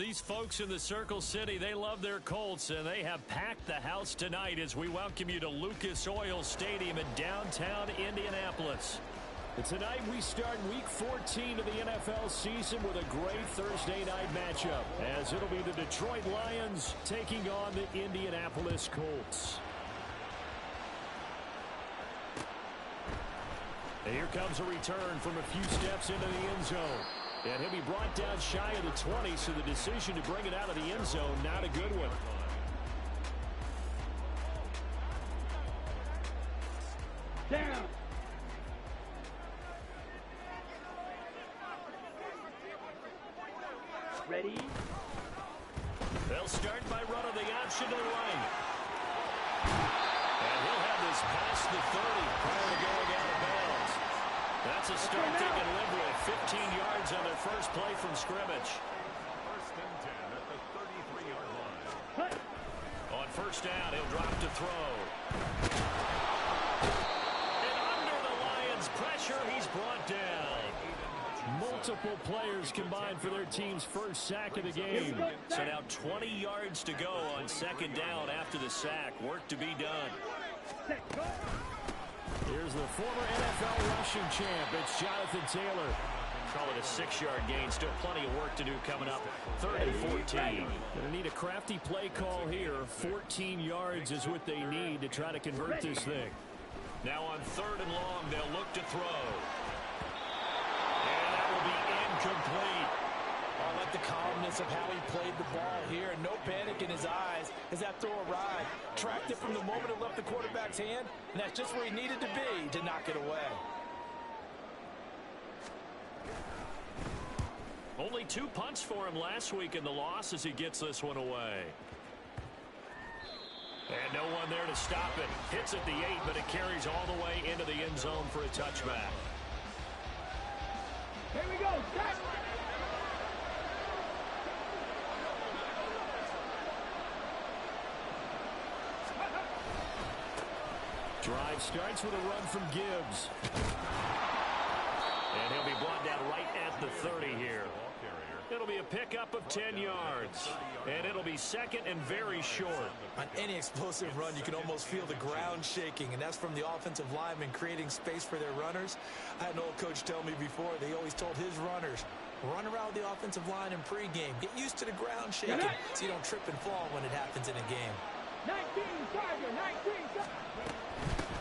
These folks in the Circle City, they love their Colts, and they have packed the house tonight as we welcome you to Lucas Oil Stadium in downtown Indianapolis. And tonight we start Week 14 of the NFL season with a great Thursday night matchup, as it'll be the Detroit Lions taking on the Indianapolis Colts. And here comes a return from a few steps into the end zone. And he'll be brought down shy of the 20, so the decision to bring it out of the end zone, not a good one. Down. Ready? They'll start by running the option to the right. And he'll have this past the 30 prior to going out of bounds. That's a start they can live with. 15 yards on their first play from scrimmage. First and 10 at the 33-yard line. On first down, he'll drop to throw. And under the Lions' pressure, he's brought down. Multiple players combined for their team's first sack of the game. So now 20 yards to go on second down after the sack. Work to be done. Here's the former NFL rushing champ. It's Jonathan Taylor. Call it a 6-yard gain. Still plenty of work to do coming up. 3rd and 14. Going to need a crafty play call here. 14 yards is what they need to try to convert this thing. Now on 3rd and long, they'll look to throw. And that will be incomplete. I like the calmness of how he played the ball here. No panic in his eyes as that throw arrived. Tracked it from the moment it left the quarterback's hand, and that's just where he needed to be to knock it away. Only 2 punts for him last week in the loss as he gets this one away. And no one there to stop it. Hits at the 8, but it carries all the way into the end zone for a touchback. Here we go. Start. Drive starts with a run from Gibbs. And he'll be brought down right at the 30 here. It'll be a pickup of 10 yards. And it'll be second and very short. On any explosive run, you can almost feel the ground shaking, and that's from the offensive linemen creating space for their runners. I had an old coach tell me before, they always told his runners, run around the offensive line in pregame. Get used to the ground shaking so you don't trip and fall when it happens in a game. 19, Tiger, 19, Tiger.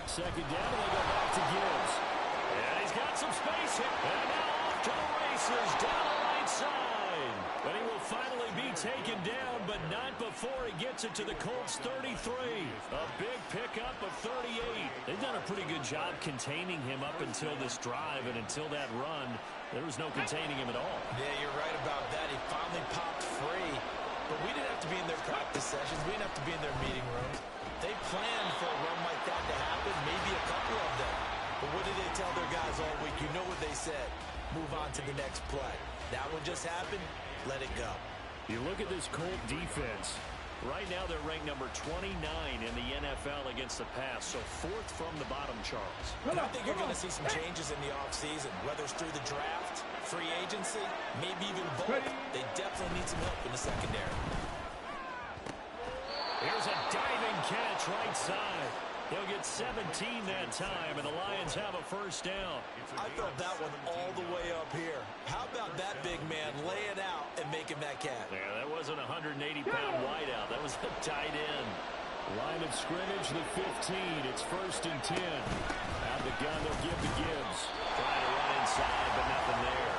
Second down, and they go back to Gibbs. And he's got some space here. And now off to the races down the right side. But he will finally be taken down, but not before he gets it to the Colts 33. A big pickup of 38. They've done a pretty good job containing him up until this drive, and until that run, there was no containing him at all. Yeah, you're right about that. He finally popped free. But we didn't have to be in their practice sessions. We didn't have to be in their meeting rooms. They planned for a run like that to happen, maybe a couple of them. But what did they tell their guys all week? You know what they said. Move on to the next play. That one just happened. Let it go. You look at this Colt defense. Right now they're ranked number 29 in the NFL against the pass, so 4th from the bottom, Charles. And I think you're going to see some changes in the offseason, whether it's through the draft, free agency, maybe even both. They definitely need some help in the secondary. Here's a diving catch right side. They'll get 17 that time, and the Lions have a first down. I felt that one all the way up here. How about that big man laying out and making that catch? Yeah, that wasn't a 180-pound wideout. That was a tight end. Line of scrimmage, the 15. It's 1st and 10. Out of the gun, they'll give to Gibbs. Trying to run inside, but nothing there.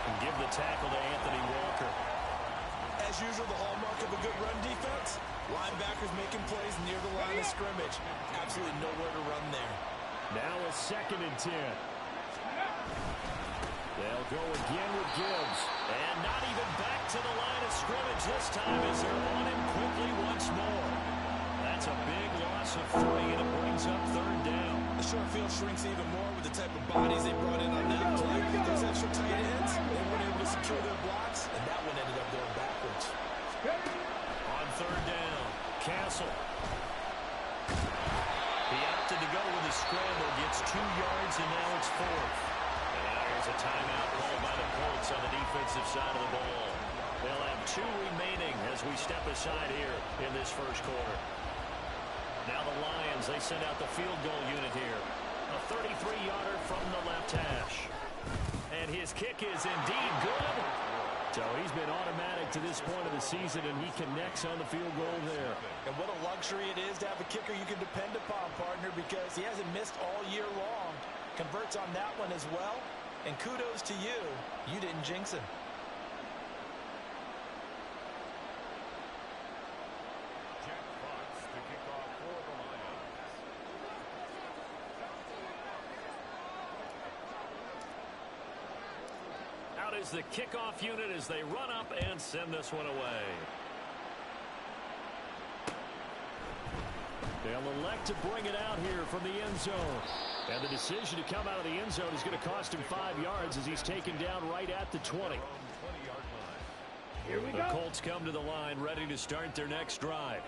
And give the tackle to Anthony Walker. As usual, the hallmark of a good run defense, linebackers making plays near the line of scrimmage. Absolutely nowhere to run there. Now a 2nd and 10. They'll go again with Gibbs. And not even back to the line of scrimmage this time as they're on him quickly once more. That's a big loss of 3, and it brings up 3rd down. The short field shrinks even more with the type of bodies they brought in on that play. Those extra tight ends, they weren't able to secure their blocks, and that one ended up going backwards. On 3rd down, Castle. He opted to go with a scramble, gets 2 yards, and now it's 4th. And now here's a timeout called by the Colts on the defensive side of the ball. They'll have 2 remaining as we step aside here in this first quarter. Now the Lions, they send out the field goal unit here. A 33-yarder from the left hash. And his kick is indeed good. So he's been automatic to this point of the season, and he connects on the field goal there. And what a luxury it is to have a kicker you can depend upon, partner, because he hasn't missed all year long. Converts on that one as well. And kudos to you. You didn't jinx him. Out is the kickoff unit as they run up and send this one away. They'll elect to bring it out here from the end zone. And the decision to come out of the end zone is going to cost him 5 yards as he's taken down right at the 20. Here we The go. Colts come to the line ready to start their next drive.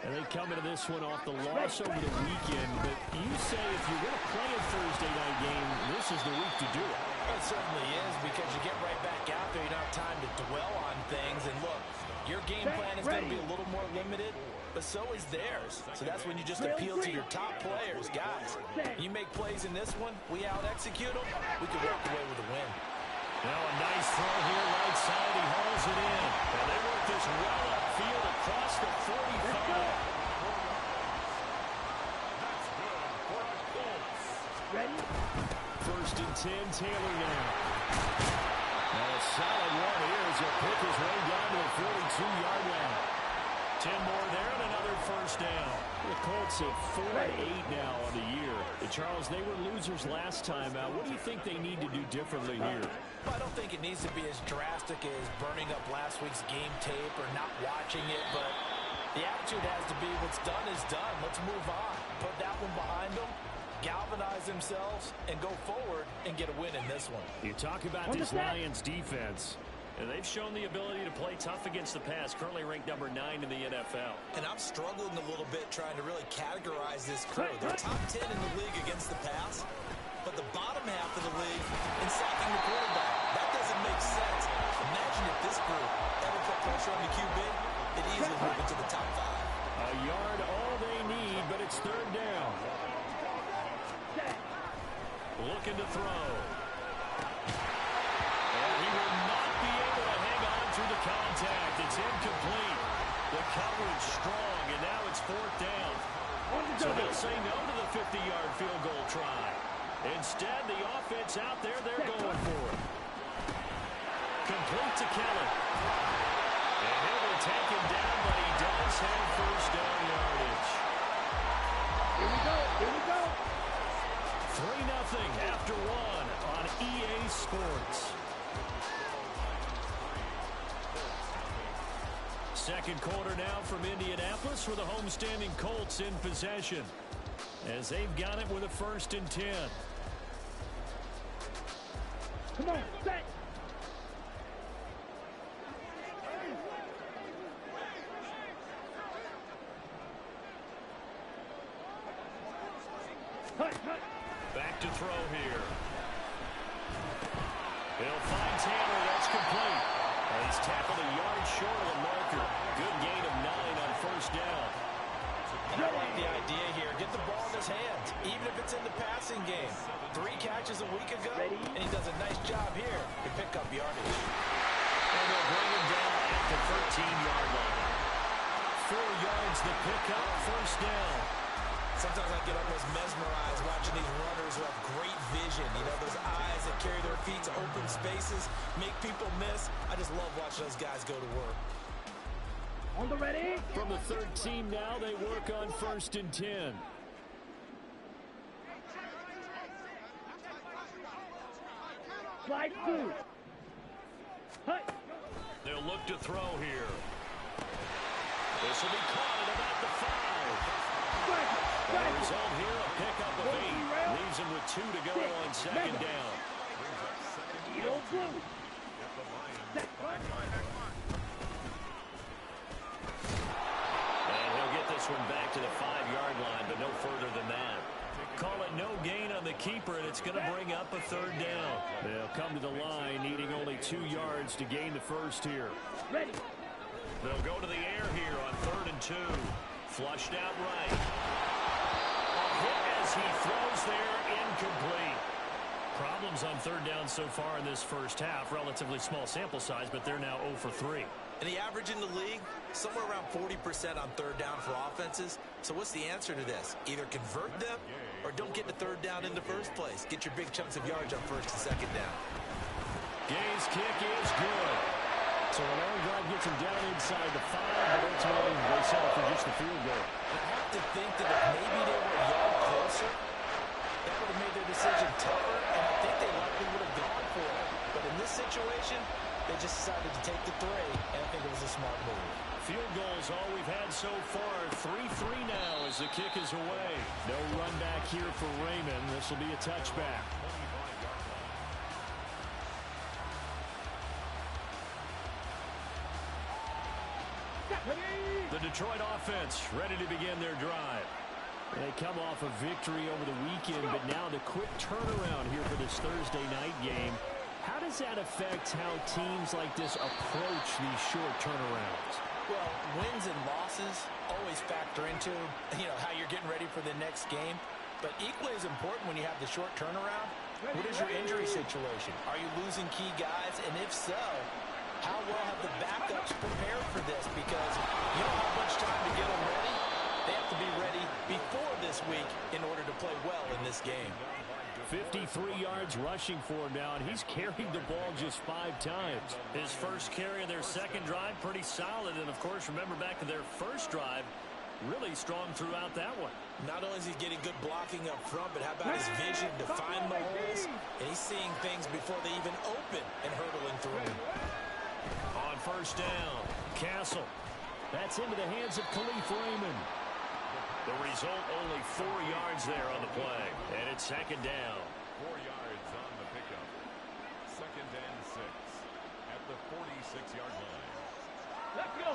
And they come into this one off the loss over the weekend. But you say if you're going to play a Thursday night game, this is the week to do it. It certainly is, because you get right back out there. You don't have time to dwell on things. And look, your game plan is going to be a little more limited, but so is theirs. So that's when you just appeal to your top players. Guys, you make plays in this one, we out-execute them, we can walk away with a win. Now a nice throw here right side. He hauls it in. And they work this well upfield across the 45. Ready? First and 10, Taylor now. And a solid one here as he'll pick his way down to the 42-yard line. 10 more there and another first down. The Colts at 4-8 now on the year. And Charles, they were losers last time out. What do you think they need to do differently here? I don't think it needs to be as drastic as burning up last week's game tape or not watching it, but the attitude has to be what's done is done. Let's move on. Put that one behind them, galvanize themselves, and go forward and get a win in this one. You talk about this Lions defense, and they've shown the ability to play tough against the pass, currently ranked number 9 in the NFL. And I'm struggling a little bit trying to really categorize this crew. They're top 10 in the league against the pass, but the bottom half of the league in sacking the quarterback. That doesn't make sense. Imagine if this group ever put pressure on the QB, it easily move into the top 5. A yard all they need, but it's third down. Looking to throw. And he will not be able to hang on through the contact. It's incomplete. The coverage strong, and now it's fourth down. So they'll say no to the 50-yard field goal try. Instead, the offense out there, they're going for it. Complete to Kelly. And he will take him down, but he does have first down yardage. Here we go. Here we go. 3-0 after 1 on EA Sports. Second quarter now from Indianapolis with the homestanding Colts in possession as they've got it with a first and 10. Come on, set. Back to throw here. He'll find Taylor. That's complete. And he's tackled a yard short of the marker. Good gain of 9 on first down. And I like the idea here. Get the ball in his hands, even if it's in the passing game. 3 catches a week ago, and he does a nice job here to pick up yardage. And they'll bring him down at the 13-yard line. 4 yards the pickup, first down. Sometimes I get almost mesmerized watching these runners who have great vision. You know, those eyes that carry their feet to open spaces, make people miss. I just love watching those guys go to work. On the ready. From the 13 now, they work on first and 10. Slide through. They'll look to throw here. This will be caught at about the 5. The result here, a pickup of 8. Leaves him with 2 to go on second down. And he'll get this one back to the 5-yard line, but no further than that. Call it no gain on the keeper, and it's going to bring up a third down. They'll come to the line needing only 2 yards to gain the first here. Ready. They'll go to the air here on 3rd and 2. Flushed out right. A hit as he throws there, incomplete. Problems on 3rd down so far in this first half. Relatively small sample size, but they're now 0 for 3. And the average in the league, somewhere around 40% on 3rd down for offenses. So what's the answer to this? Either convert them or don't get the 3rd down in the first place. Get your big chunks of yards on 1st and 2nd down. Gay's kick is good. So a long drive gets him down inside the 5, but ultimately they settle for just the field goal. And I have to think that if maybe they were a yard closer, that would have made their decision tougher, and I think they likely would have gone for it. But in this situation, they just decided to take the 3, and I think it was a smart move. Field goals all we've had so far. 3-3 now as the kick is away. No run back here for Raymond. This will be a touchback. The Detroit offense ready to begin their drive. They come off a victory over the weekend, but now the quick turnaround here for this Thursday night game. How does that affect how teams like this approach these short turnarounds? Well, wins and losses always factor into, how you're getting ready for the next game. But equally as important when you have the short turnaround, what is your injury situation? Are you losing key guys? And if so, how well have the backups prepared for this? Because you don't have much time to get them ready. They have to be ready before this week in order to play well in this game. 53 yards rushing for him now, and he's carried the ball just 5 times. His first carry of their second drive, pretty solid. And, of course, remember back to their first drive, really strong throughout that one. Not only is he getting good blocking up front, but how about his vision to find the holes? And he's seeing things before they even open and hurtling through. On first down, Castle. That's into the hands of Khalif Raymond. The result, only 4 yards there on the play. And it's 2nd down. 4 yards on the pickup. 2nd and 6 at the 46-yard line. Let's go.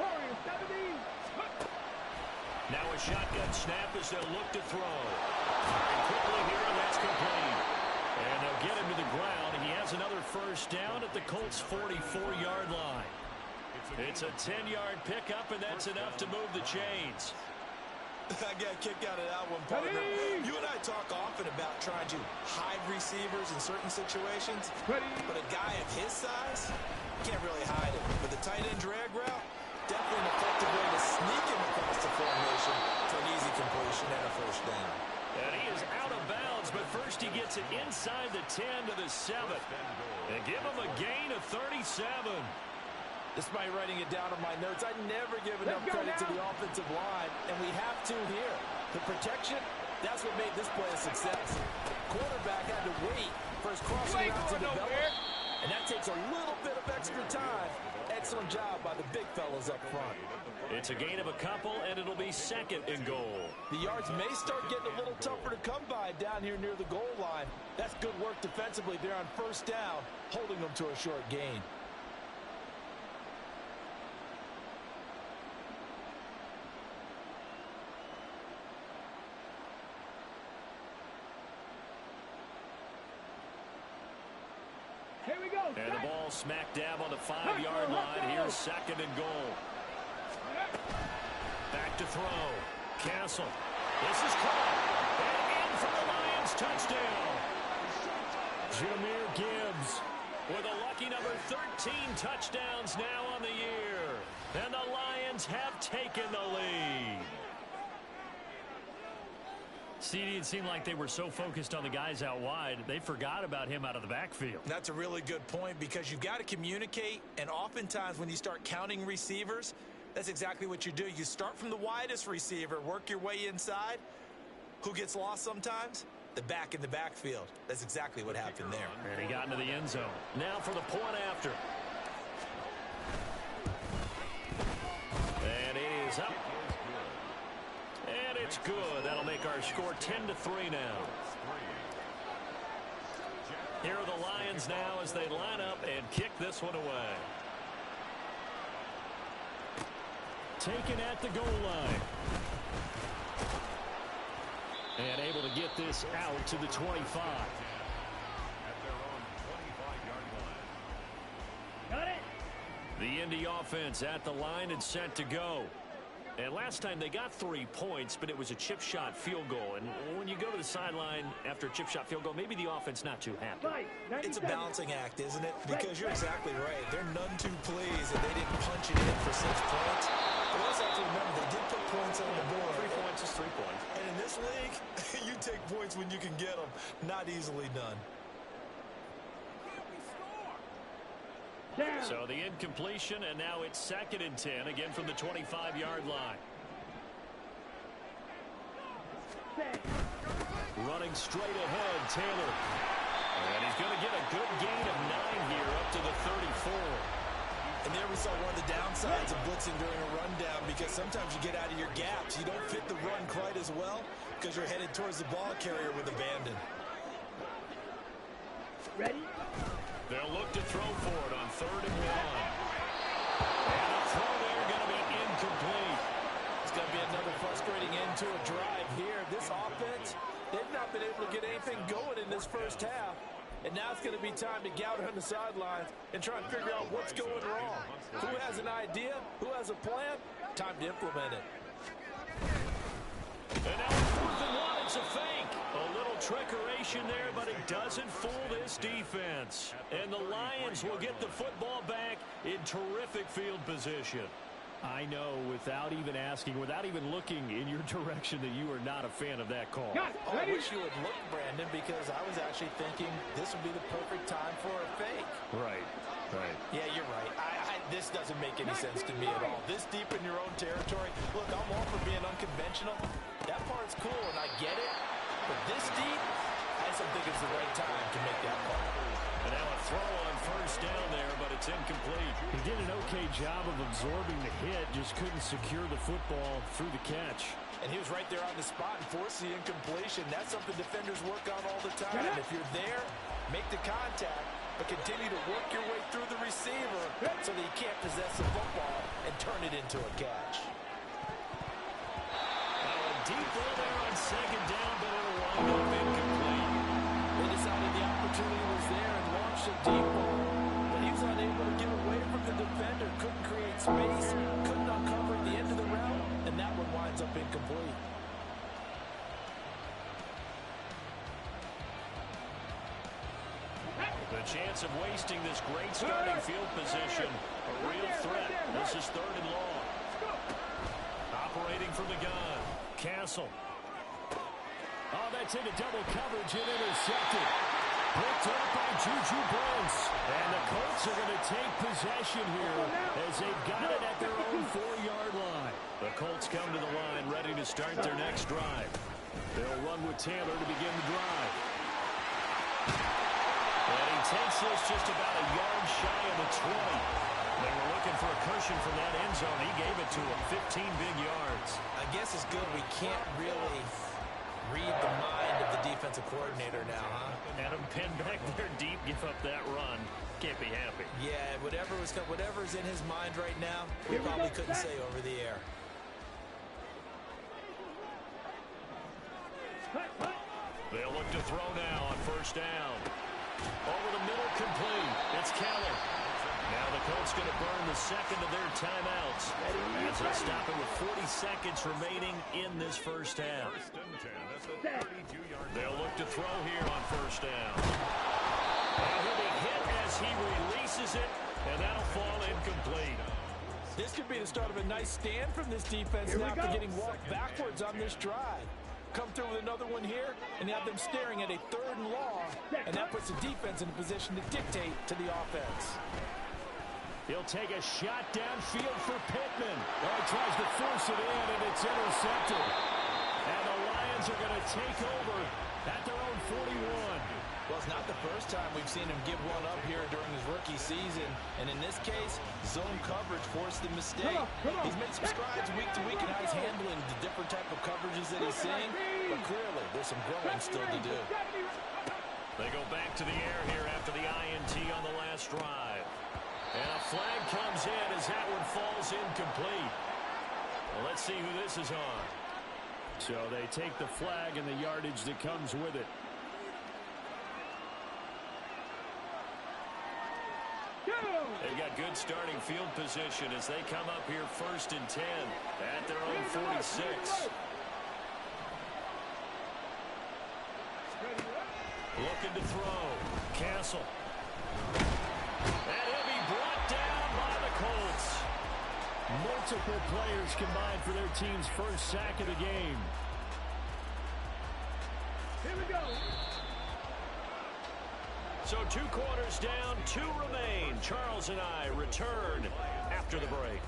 Warriors, 70. Now a shotgun snap as they'll look to throw. Firing quickly here, and that's complete. And they'll get him to the ground. He has another first down at the Colts' 44-yard line. It's a 10-yard pickup, and that's enough to move the chains. I got a kick out of that one, partner. You and I talk often about trying to hide receivers in certain situations, but a guy of his size can't really hide it. But the tight end drag route, definitely an effective way to sneak him across the formation for an easy completion and a first down. And he is out of bounds, but first he gets it inside the 10 to the 7. And give him a gain of 37. Despite writing it down on my notes, I never give enough credit to the offensive line, and we have to here. The protection, that's what made this play a success. Quarterback had to wait for his crossing route to develop, and that takes a little bit of extra time. Excellent job by the big fellas up front. It's a gain of a couple, and it'll be 2nd and goal. The yards may start getting a little tougher to come by down here near the goal line. That's good work defensively there on first down, holding them to a short gain. Here we go. And the ball smack dab on the 5-yard line. Here's 2nd and goal. Back to throw. Castle. This is caught. And in for the Lions touchdown. Jahmyr Gibbs with a lucky number 13 touchdowns now on the year. And the Lions have taken the lead. CD, it seemed like they were so focused on the guys out wide, they forgot about him out of the backfield. That's a really good point because you've got to communicate, and oftentimes when you start counting receivers, that's exactly what you do. You start from the widest receiver, work your way inside. Who gets lost sometimes? The back in the backfield. That's exactly what happened there. And he got into the end zone. Now for the point after. And it is up. And it's good. That'll make our score 10-3 now. Here are the Lions now as they line up and kick this one away. Taken at the goal line. And able to get this out to the 25. At their own 25-yard line. Got it. The Indy offense at the line and set to go. And last time they got 3 points, but it was a chip shot field goal. And when you go to the sideline after a chip shot field goal, maybe the offense not too happy. It's a balancing act, isn't it? Because you're exactly right. They're none too pleased that they didn't punch it in for 6 points. But also have to remember, they did put points on the board. 3 points is 3 points. And in this league, you take points when you can get them. Not easily done. So the incompletion, and now it's 2nd and 10, again from the 25-yard line. Running straight ahead, Taylor. And he's going to get a good gain of 9 here up to the 34. And there we saw one of the downsides of blitzing during a rundown, because sometimes you get out of your gaps. You don't fit the run quite as well because you're headed towards the ball carrier with abandon. Ready? They'll look to throw for it on 3rd and 1. And the throw there going to be incomplete. It's going to be another frustrating end to a drive here. This offense, they've not been able to get anything going in this first half. And now it's going to be time to get out on the sidelines and try and figure out what's going wrong. Who has an idea? Who has a plan? Time to implement it. And now 4th and 1, it's a fake. A little trickeration there, but it doesn't fool this defense. And the Lions will get the football back in terrific field position. I know, without even asking, without even looking in your direction, that you are not a fan of that call. Oh, I wish you would look, Brandon, because I was actually thinking this would be the perfect time for a fake. Right. Yeah, you're right. This doesn't make any sense to me at all. This deep in your own territory. Look, I'm all for being unconventional. That part's cool, and I get it. But this deep, I just don't think it's the right time to make that call. And now a throw on 1st down there, but it's incomplete. He did an okay job of absorbing the hit, just couldn't secure the football through the catch. And he was right there on the spot and forced the incompletion. That's something defenders work on all the time. If you're there, make the contact, but continue to work your way through the receiver so that you can't possess the football and turn it into a catch. Now a deep ball there on 2nd down, but it'll wind up incomplete. They decided the opportunity was there and launched a deep ball, but he was unable to get away from the defender, couldn't create space, couldn't uncover the end of the route, and that one winds up incomplete. The chance of wasting this great starting field position, a real threat. This is 3rd and long. Operating from the gun, Castle. Oh, that's into double coverage and intercepted. Picked up by Juju Brents. And the Colts are going to take possession here as they've got it at their own 4-yard line. The Colts come to the line ready to start their next drive. They'll run with Taylor to begin the drive. And he takes this just about a yard shy of the 20. They were looking for a cushion from that end zone. He gave it to him, 15 big yards. I guess it's good we can't really read the mind of the defensive coordinator now, huh? Had him pinned back there deep, give up that run. Can't be happy. Yeah, whatever's in his mind right now, we probably couldn't say over the air. They'll look to throw now on 1st down. Over the middle, complete. It's Keller. Now the Colts going to burn the 2nd of their timeouts as they'll stop it with 40 seconds remaining in this first half. 1st and 10 at the 32-yard line. They'll look to throw here on 1st down. And he'll be hit as he releases it, and that'll fall incomplete. This could be the start of a nice stand from this defense now after getting walked backwards on this drive. Come through with another one here, and you have them staring at a 3rd and long, and that puts the defense in a position to dictate to the offense. He'll take a shot downfield for Pittman. Well, he tries to force it in, and it's intercepted. And the Lions are going to take over at their own 41. Well, it's not the first time we've seen him give one up here during his rookie season. And in this case, zone coverage forced the mistake. He's made some strides week to week in how he's handling the different type of coverages that he's seeing. But clearly, there's some growing still to do. They go back to the air here after the INT on the last drive. And a flag comes in as that one falls incomplete. Well, let's see who this is on. So they take the flag and the yardage that comes with it. They've got good starting field position as they come up here 1st and 10 at their own 46. Looking to throw. Castle. And he'll be brought down by the Colts. Multiple players combined for their team's first sack of the game. Here we go. So 2 quarters down, 2 remain. Charles and I return after the break.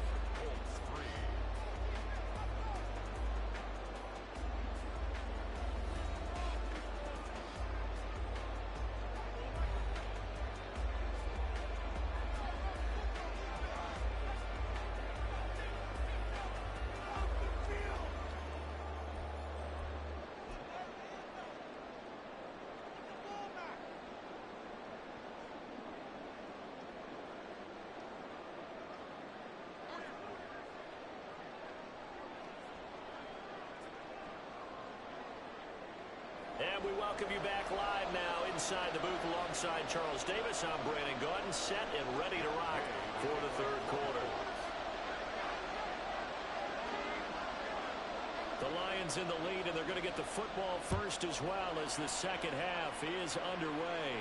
And we welcome you back live now inside the booth alongside Charles Davis. I'm Brandon Gaudin, set and ready to rock for the 3rd quarter. The Lions in the lead, and they're going to get the football first as well as the second half is underway.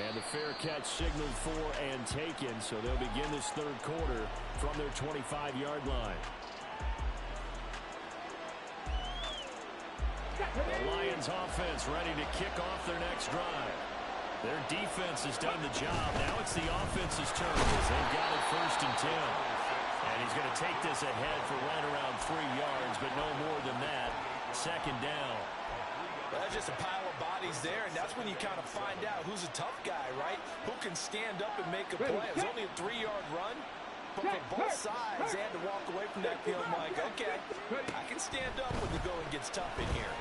And the fair catch signaled for and taken, so they'll begin this 3rd quarter from their 25-yard line. The Lions offense ready to kick off their next drive. Their defense has done the job. Now it's the offense's turn as they've got it 1st and 10. And he's going to take this ahead for right around 3 yards, but no more than that. 2nd down. Well, that's just a pile of bodies there, and that's when you kind of find out who's a tough guy, right? Who can stand up and make a play. It was only a 3-yard run, but for both sides, they had to walk away from that feeling like, okay, I can stand up when the going gets tough in here.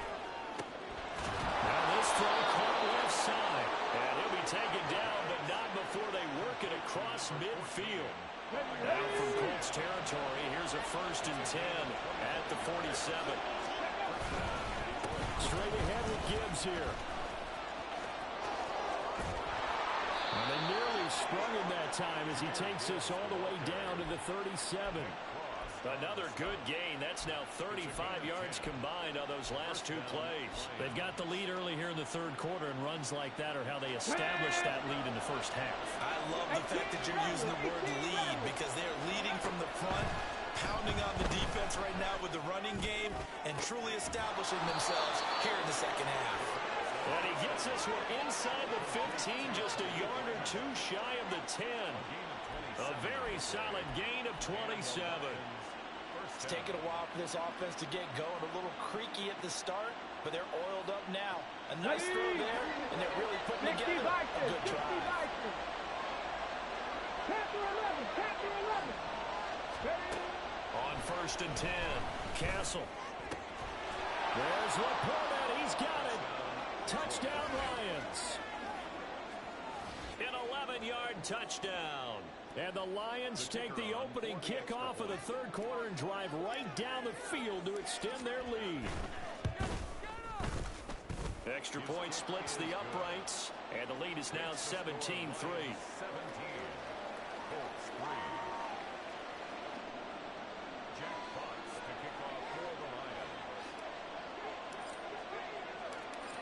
Now this throw caught left side, and he'll be taken down, but not before they work it across midfield. Now from Colts territory, here's a 1st and 10 at the 47. Straight ahead with Gibbs here. And they nearly sprung him that time as he takes this all the way down to the 37. Another good gain. That's now 35 yards combined on those last 2 plays. They've got the lead early here in the 3rd quarter, and runs like that are how they establish that lead in the 1st half. I love the fact that you're using the word lead because they're leading from the front, pounding on the defense right now with the running game, and truly establishing themselves here in the 2nd half. And he gets this one inside the 15, just a yard or 2 shy of the 10. A very solid gain of 27. It's taken a while for this offense to get going. A little creaky at the start, but they're oiled up now. A nice throw there, and they're really putting together a good drive. On 1st and 10, Castle. There's Laporta. He's got it. Touchdown, Lions. An 11-yard touchdown. And the Lions take the opening kickoff of the 3rd quarter and drive right down the field to extend their lead. Extra point splits the uprights, and the lead is now 17-3.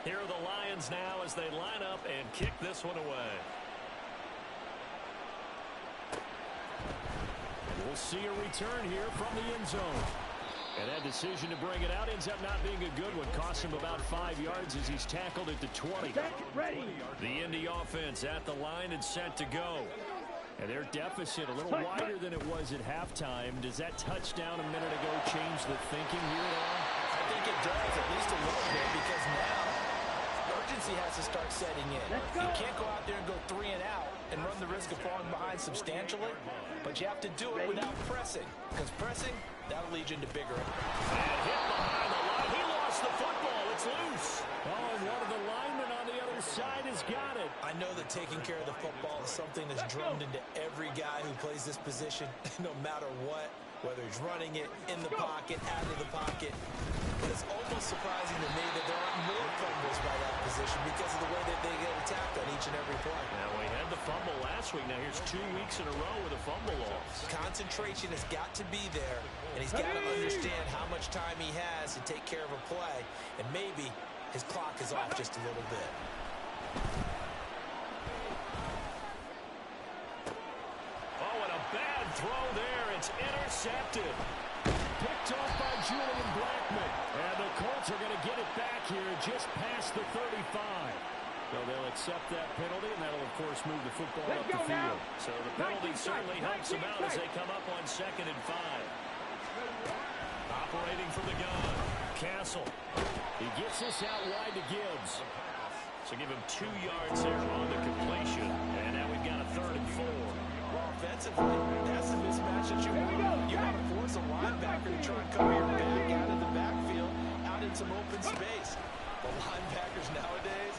Here are the Lions now as they line up and kick this one away. We'll see a return here from the end zone. And that decision to bring it out ends up not being a good one. Costs him about 5 yards as he's tackled at the 20. Ready. The Indy offense at the line and set to go. And their deficit a little wider than it was at halftime. Does that touchdown a minute ago change the thinking here at all? I think it does, at least a little bit, because now urgency has to start setting in. You can't go out there and go 3 and out and run the risk of falling behind substantially, but you have to do it without pressing, because pressing, that'll lead you into bigger. And hit behind the line. He lost the football. It's loose. Oh, and one of the linemen on the other side has got it. I know that taking care of the football is something that's drummed into every guy who plays this position, no matter what. whether he's running it, in the pocket, out of the pocket. But it's almost surprising to me that there aren't more fumbles by that position because of the way that they get attacked on each and every play. Now, we had the fumble last week. Now, here's 2 weeks in a row with a fumble loss. Concentration has got to be there, and he's got to understand how much time he has to take care of a play, and maybe his clock is off just a little bit. Oh, and a bad throw there. It's intercepted. Picked off by Julian Blackman. And the Colts are going to get it back here just past the 35. So they'll accept that penalty, and that'll, of course, move the football up the field. So the penalty certainly helps them out as they come up on 2nd and 5. Operating from the gun. Castle. He gets this out wide to Gibbs. So give him 2 yards there on the completion. And now we've got a 3rd and 4. Well, offensively, that's the mismatch that you want. You want to force a linebacker to try and cover your back out of the backfield, out in some open space. The linebackers nowadays,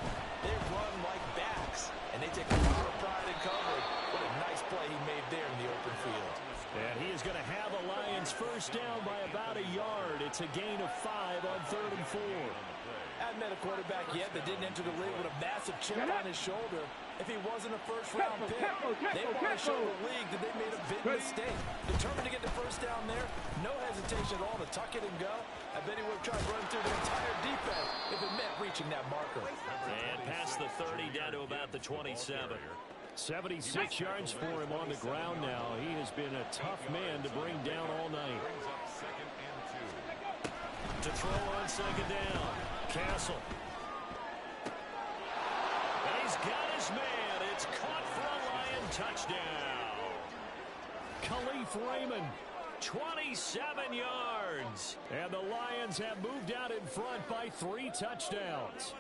they run like backs, and they take a lot of pride in covering. What a nice play he made there in the open field. And he is going to have a Lions first down by about a yard. It's a gain of 5 on 3rd and 4. I haven't met a quarterback yet that didn't enter the league with a massive chip on his shoulder. If he wasn't a first-round pick, they want to show the league that they made a big mistake. Determined to get the first down there, no hesitation at all to tuck it and go. I bet he would have tried to run through the entire defense if it meant reaching that marker. And past the 30 down to about the 27. 76 yards for him on the ground now. He has been a tough man to bring down all night. To throw on 2nd down. Castle. And he's got his man. It's caught for a Lion touchdown. Khalif Raymond, 27 yards. And the Lions have moved out in front by 3 touchdowns.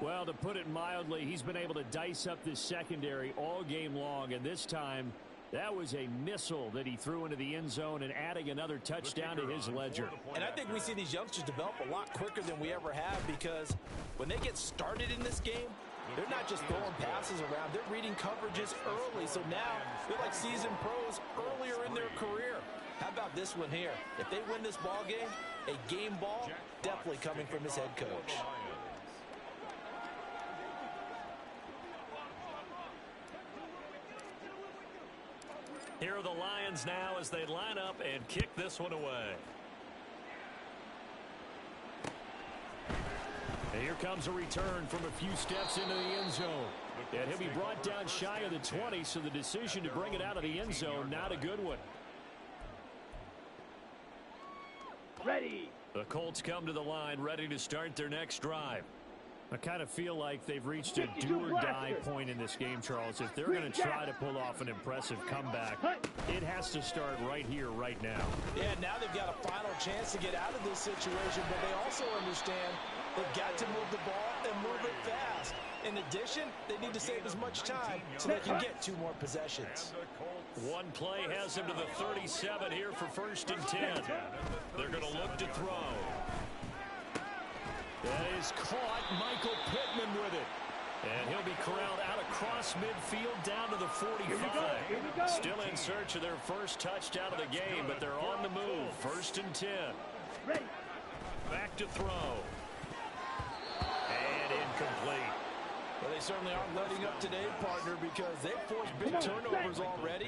Well, to put it mildly, he's been able to dice up this secondary all game long, and this time that was a missile that he threw into the end zone and adding another touchdown to his ledger. And I think we see these youngsters develop a lot quicker than we ever have because when they get started in this game, they're not just throwing passes around. They're reading coverages early. So now they're like seasoned pros earlier in their career. How about this one here? If they win this ball game, a game ball definitely coming from his head coach. Here are the Lions now as they line up and kick this one away. And here comes a return from a few steps into the end zone. And he'll be brought down shy of the 20, so the decision to bring it out of the end zone, not a good one. Ready. The Colts come to the line ready to start their next drive. I kind of feel like they've reached a do-or-die point in this game, Charles. If they're going to try to pull off an impressive comeback, it has to start right here, right now. Yeah, now they've got a final chance to get out of this situation, but they also understand they've got to move the ball and move it fast. In addition, they need to save as much time so they can get 2 more possessions. One play has him to the 37 here for 1st and 10. They're going to look to throw. That is caught. Michael Pittman with it. And he'll be corralled out across midfield down to the 45. Still in search of their first touchdown of the game, but they're on the move. 1st and 10. Back to throw. And incomplete. Well, they certainly aren't letting up today, partner, because they've forced big turnovers already.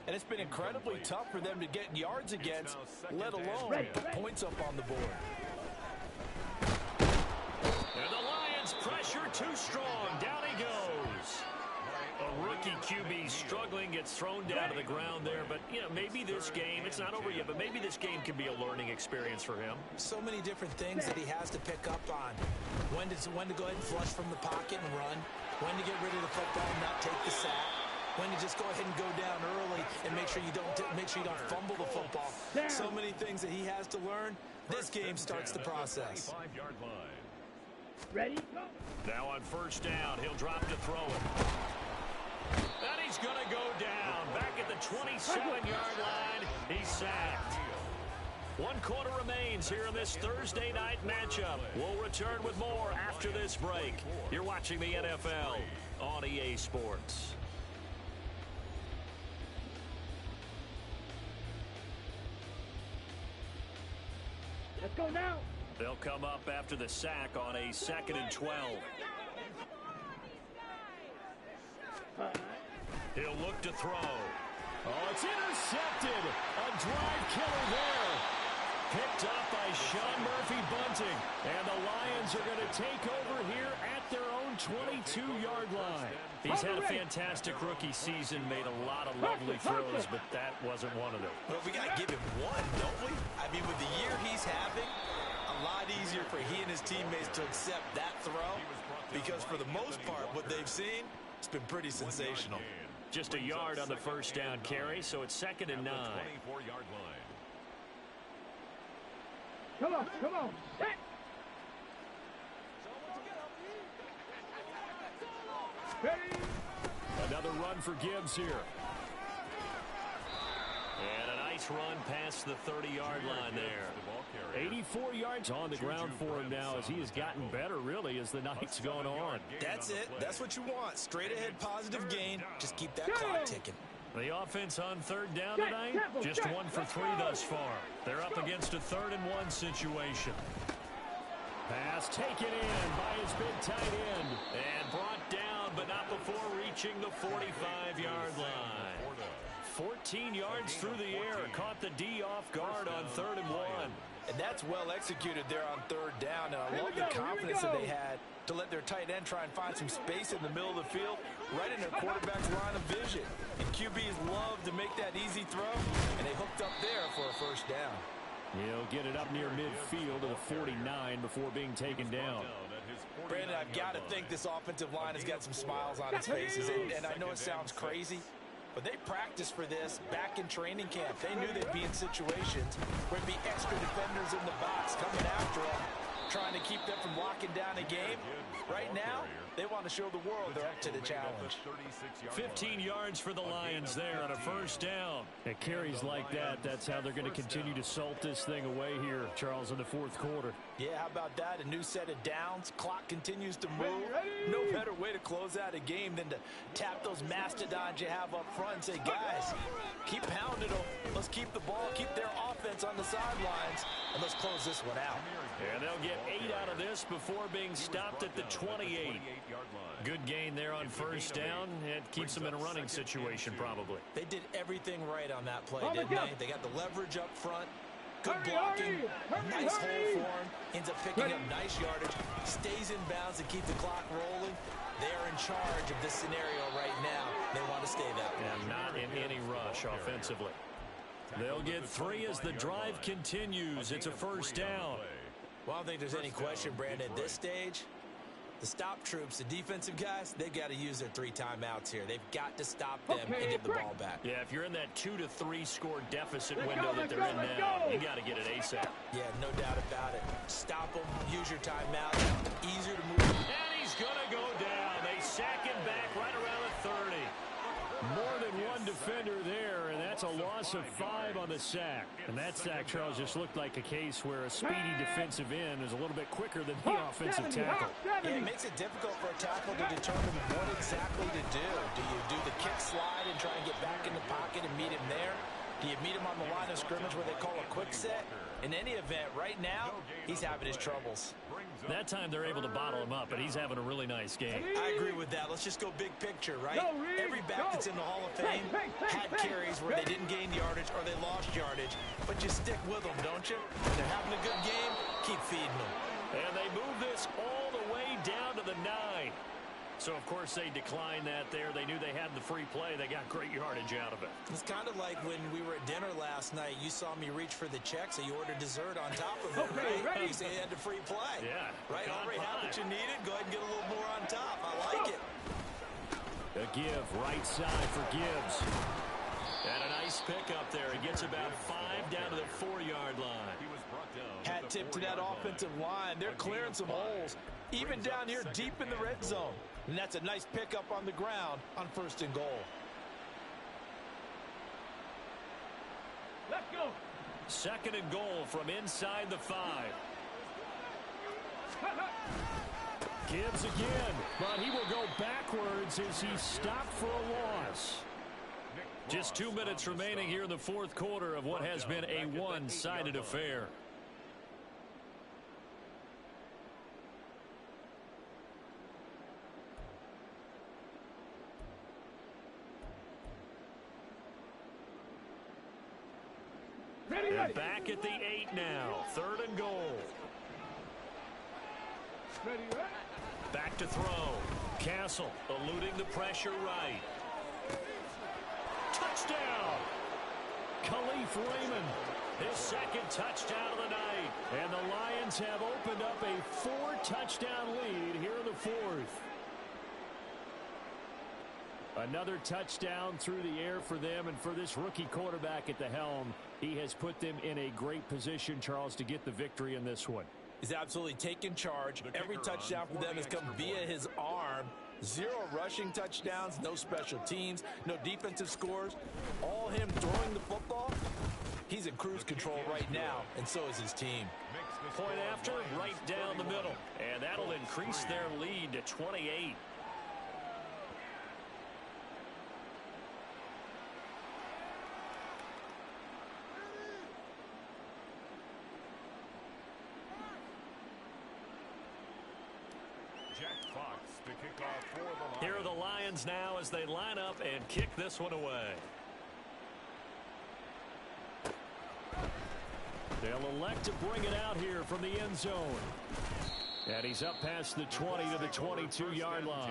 And it's been incredibly tough for them to get yards against, let alone put points up on the board. And the Lions pressure too strong. Down he goes. A rookie QB struggling, gets thrown down to the ground there. But, you know, maybe this game, it's not over yet, but maybe this game can be a learning experience for him. So many different things that he has to pick up on. When to go ahead and flush from the pocket and run. When to get rid of the football and not take the sack. When to just go ahead and go down early and make sure you don't fumble the football. So many things that he has to learn. This game starts the process. 5-yard line. Ready? Now on 1st down, he'll drop to throw it. And he's going to go down. Back at the 27-yard line, he's sacked. 1 quarter remains here in this Thursday night matchup. We'll return with more after this break. You're watching the NFL on EA Sports. Let's go now. They'll come up after the sack on a 2nd and 12. He'll look to throw. Oh, it's intercepted. A drive killer there. Picked up by Sean Murphy-Bunting. And the Lions are going to take over here at their own 22-yard line. He's had a fantastic rookie season, made a lot of lovely throws, but that wasn't one of them. Well, we got to give him one, don't we? I mean, with the year he's having, a lot easier for he and his teammates to accept that throw, because for the most part, what they've seen, it's been pretty sensational. Just a yard on the first down carry, so it's 2nd and 9. 24-yard line. Come on. Set. Ready. Another run for Gibbs here. And a nice run past the 30-yard line there. 84 yards on the ground for him now as he has gotten better, really, as the night's gone on. That's it. That's what you want. Straight ahead positive gain. Just keep that clock ticking. The offense on 3rd down tonight, just 1 for 3 thus far. They're up against a 3rd and 1 situation. Pass taken in by his big tight end. And brought down, but not before reaching the 45-yard line. 14 yards through the air. Caught the D off guard on 3rd and 1. And that's well executed there on 3rd down. And I love the confidence that they had to let their tight end try and find some space in the middle of the field, right in their quarterback's line of vision. And QBs love to make that easy throw, and they hooked up there for a first down. He'll get it up near midfield to the 49 before being taken down. Brandon, I've got to think this offensive line has got some smiles on its faces, and I know it sounds crazy, but they practiced for this back in training camp. They knew they'd be in situations where there'd be extra defenders in the box coming after them, trying to keep them from locking down a game. Right now, they want to show the world they're up to the challenge. 15 yards for the Lions there on a first down. It carries like that. That's how they're going to continue to salt this thing away here, Charles, in the 4th quarter. Yeah, how about that? A new set of downs. Clock continues to move. No better way to close out a game than to tap those mastodons you have up front and say, guys, keep pounding them. Let's keep the ball, keep their offense on the sidelines, and let's close this one out. And they'll get 8 out of this before being stopped at the 28. Good gain there on first down. It keeps them in a running situation, probably. They did everything right on that play, didn't they? They got the leverage up front. Good blocking. Nice hole for him. Ends up picking up nice yardage. Stays in bounds to keep the clock rolling. They're in charge of this scenario right now. They want to stay that way. And not in any rush offensively. They'll get 3 as the drive continues. It's a first down. Well, I don't think there's any question, Brandon, at this stage, the stop troops, the defensive guys, they got to use their 3 timeouts here. They've got to stop them and get the ball back. Yeah, if you're in that 2 to 3 score deficit window that they're in now, you got to get it ASAP. Yeah, no doubt about it. Stop them, use your timeout. Easier to move. And he's going to go down. They sack him back right around the 30. More than one defender there, and that's a loss of 5 on the sack. And that sack, Charles, just looked like a case where a speedy defensive end is a little bit quicker than the offensive tackle. Yeah, it makes it difficult for a tackle to determine what exactly to do. Do you do the kick slide and try and get back in the pocket and meet him there? Do you meet him on the line of scrimmage where they call a quick set? In any event, right now, he's having his troubles. That time they're able to bottle him up, but he's having a really nice game. I agree with that. Let's just go big picture, right? Every back that's in the Hall of Fame had carries where they didn't gain yardage or they lost yardage, but you stick with them, don't you? If they're having a good game, keep feeding them. And they move this all the way down to the 9. So, of course, they declined that there. They knew they had the free play. They got great yardage out of it. It's kind of like when we were at dinner last night. You saw me reach for the check, so you ordered dessert on top of it, right? You say you had the free play. Yeah. Right? Already had what you needed. Go ahead and get a little more on top. I like it. A give, right side for Gibbs. And a nice pick up there. He gets about 5 down to the 4-yard line. Hat tip to that offensive line. They're clearing some holes, even down here deep in the red zone. And that's a nice pickup on the ground on 1st and goal. Let's go. 2nd and goal from inside the 5. Gibbs again, but he will go backwards as he stopped for a loss. Just 2 minutes remaining here in the 4th quarter of what has been a one-sided affair. And back at the 8 now. 3rd and goal. Ready, ready. Back to throw. Castle eluding the pressure right. Touchdown! Khalif Raymond, his 2nd touchdown of the night. And the Lions have opened up a 4-touchdown lead here in the 4th. Another touchdown through the air for them, and for this rookie quarterback at the helm, he has put them in a great position, Charles, to get the victory in this one. He's absolutely taken charge. Every touchdown for them has come via his arm. 0 rushing touchdowns, no special teams, no defensive scores. All him throwing the football. He's in cruise control right now, and so is his team. Point after, right down the middle. And that'll increase their lead to 28. Here are the Lions now as they line up and kick this one away. They'll elect to bring it out here from the end zone. And he's up past the 20 to the 22-yard line.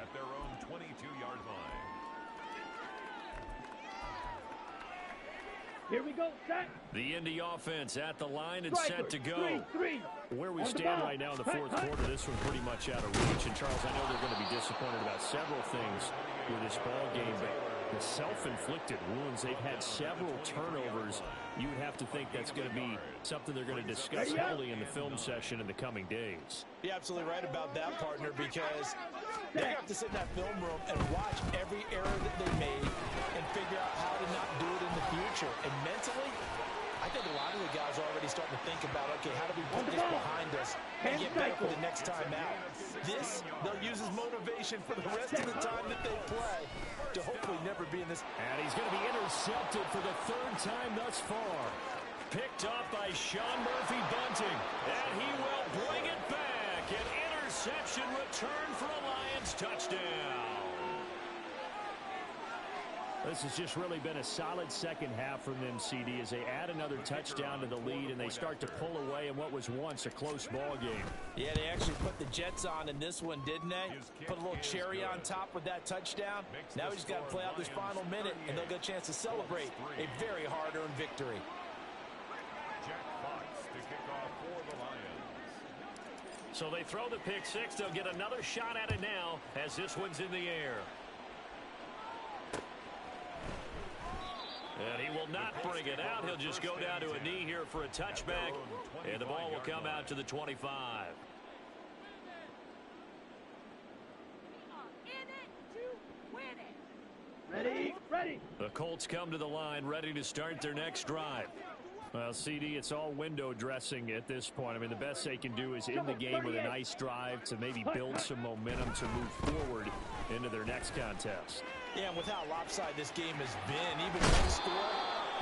At their own 22-yard line. Here we go, set. The Indy offense at the line and set to go. 3-3. Where we stand right now in the 4th quarter, this one's pretty much out of reach. And, Charles, I know they're going to be disappointed about several things with this ball game, but the self-inflicted wounds, they've had several turnovers. You would have to think that's going to be something they're going to discuss heavily in the film session in the coming days. You're absolutely right about that, partner, because they have to sit in that film room and watch every error that they made and figure out how to not do it in the future. And mentally, I think a lot of the guys are already starting to think about, okay, how do we put this behind us and get better for the next time out? This, they'll use as motivation for the rest of the time that they play to hopefully never be in this. And he's going to be intercepted for the 3rd time thus far. Picked up by Sean Murphy-Bunting. And he will bring it back. An interception return for a Lions touchdown. This has just really been a solid 2nd half from them, CD, as they add another touchdown to the lead and they start to pull away in what was once a close ball game. Yeah, they actually put the Jets on in this one, didn't they? Put a little cherry on top with that touchdown. Now we just got to play out this final minute, and they'll get a chance to celebrate a very hard-earned victory. Jack Fox to kick off for the Lions. So they throw the pick 6. They'll get another shot at it now as this one's in the air. And he will not bring it out. He'll just go down to a knee here for a touchback. And the ball will come out to the 25. Ready, ready. The Colts come to the line ready to start their next drive. Well, CD, it's all window dressing at this point. I mean, the best they can do is in the game with a nice drive to maybe build some momentum to move forward into their next contest. Yeah, and with how lopsided this game has been, even one score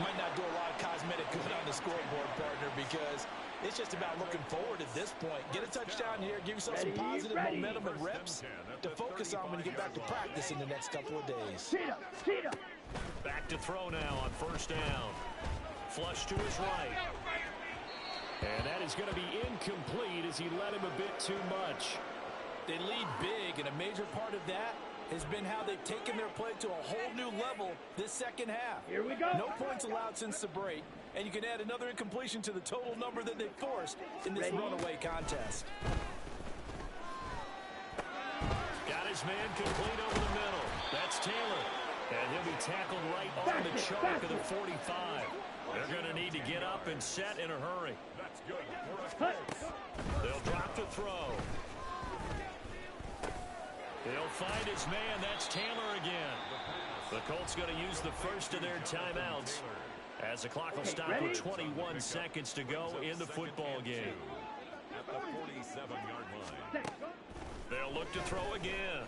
might not do a lot of cosmetic good on the scoreboard, partner, because it's just about looking forward at this point. Get a touchdown here, give yourself some positive momentum and reps to focus on when you get back to practice in the next couple of days. Cheetah. Back to throw now on 1st down. Flush to his right. And that is going to be incomplete as he led him a bit too much. They lead big, and a major part of that has been how they've taken their play to a whole new level this 2nd half. Here we go. No points allowed since the break, and you can add another incompletion to the total number that they forced in this runaway contest. Got his man complete over the middle. That's Taylor. And he'll be tackled right on the chalk of the 45. They're going to need to get up and set in a hurry. That's good. They'll drop the throw. They'll find his man. That's Taylor again. The Colts going to use the first of their timeouts as the clock will stop with 21 seconds to go in the football game. At the 47-yard line. They'll look to throw again.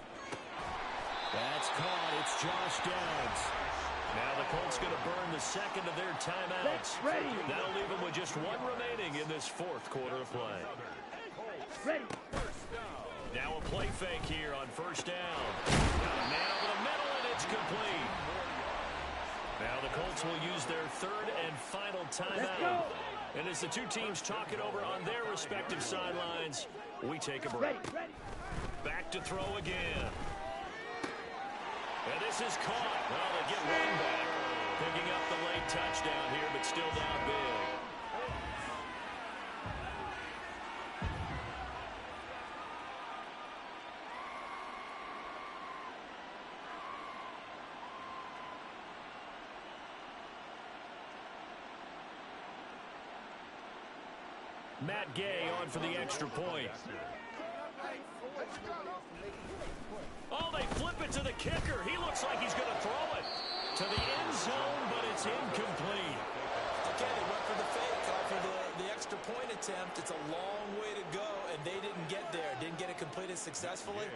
That's caught. It's Josh Downs. Now the Colts going to burn the second of their timeouts. That'll leave them with just one remaining in this 4th quarter of play. Ready. Now a play fake here on 1st down. Got a man over the middle, and it's complete. Now the Colts will use their third and final Let's go. timeout. And as the two teams talk it over on their respective sidelines, we take a break. Ready. Back to throw again. And this is caught. Well, they get one back. Picking up the late touchdown here, but still down big. Matt Gay on for the extra point. Oh, they flip it to the kicker. He looks like he's going to throw it to the end zone, but it's incomplete. Okay, they went for the fake, for the extra point attempt. It's a long way to go, and they didn't get there. Didn't get it completed successfully.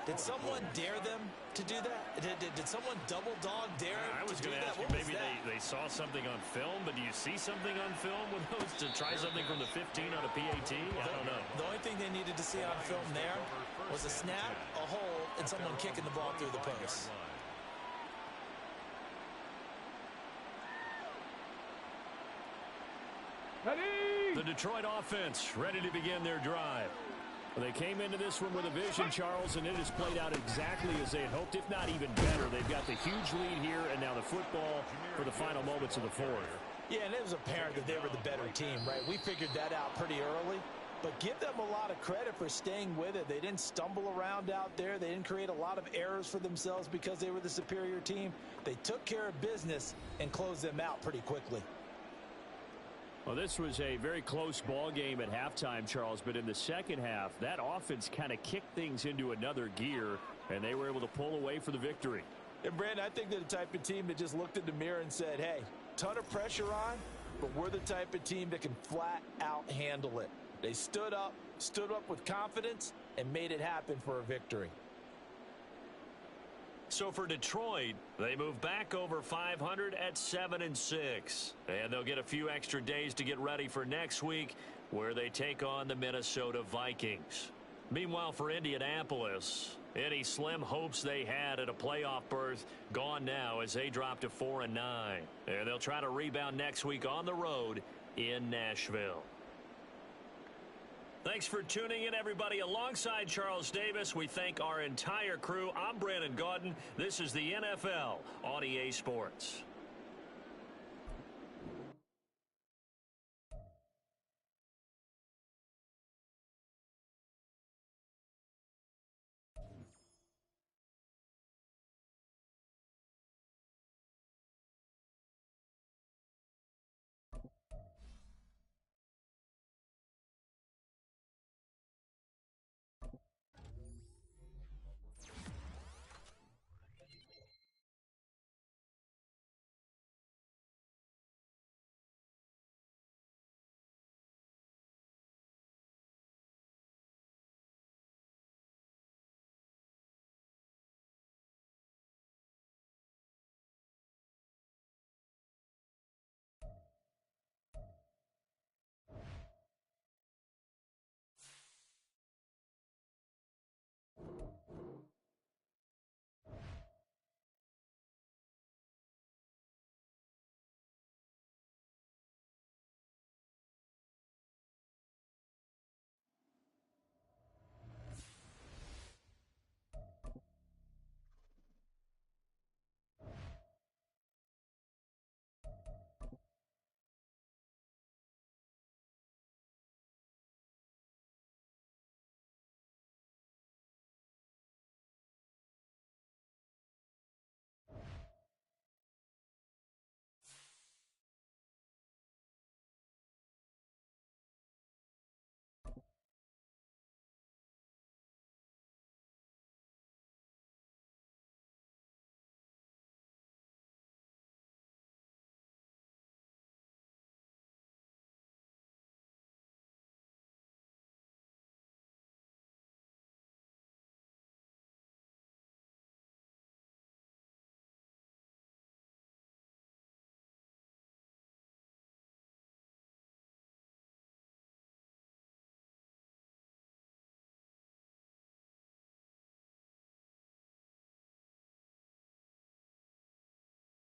Did someone dare them to do that? Did someone double dog dare I was to do going to that? ask you, What was maybe that? they saw something on film, but do you see something on film with those to try something from the 15 on a PAT? I don't know. The only thing they needed to see on film there was a snap, a hole, and someone kicking the ball through the post. Ready. The Detroit offense ready to begin their drive. They came into this one with a vision, Charles, and it has played out exactly as they had hoped, if not even better. They've got the huge lead here, and now the football for the final moments of the fourth. Yeah, and it was apparent that they were the better team, right? We figured that out pretty early. But give them a lot of credit for staying with it. They didn't stumble around out there. They didn't create a lot of errors for themselves because they were the superior team. They took care of business and closed them out pretty quickly. Well, this was a very close ball game at halftime, Charles, but in the second half, that offense kind of kicked things into another gear, and they were able to pull away for the victory. And, Brandon, I think they're the type of team that just looked in the mirror and said, hey, ton of pressure on, but we're the type of team that can flat out handle it. They stood up with confidence, and made it happen for a victory. So for Detroit, they move back over 500 at 7-6. And they'll get a few extra days to get ready for next week, where they take on the Minnesota Vikings. Meanwhile, for Indianapolis, any slim hopes they had at a playoff berth gone now as they drop to 4-9. And they'll try to rebound next week on the road in Nashville. Thanks for tuning in, everybody. Alongside Charles Davis, we thank our entire crew. I'm Brandon Gaudin. This is the NFL on EA Sports.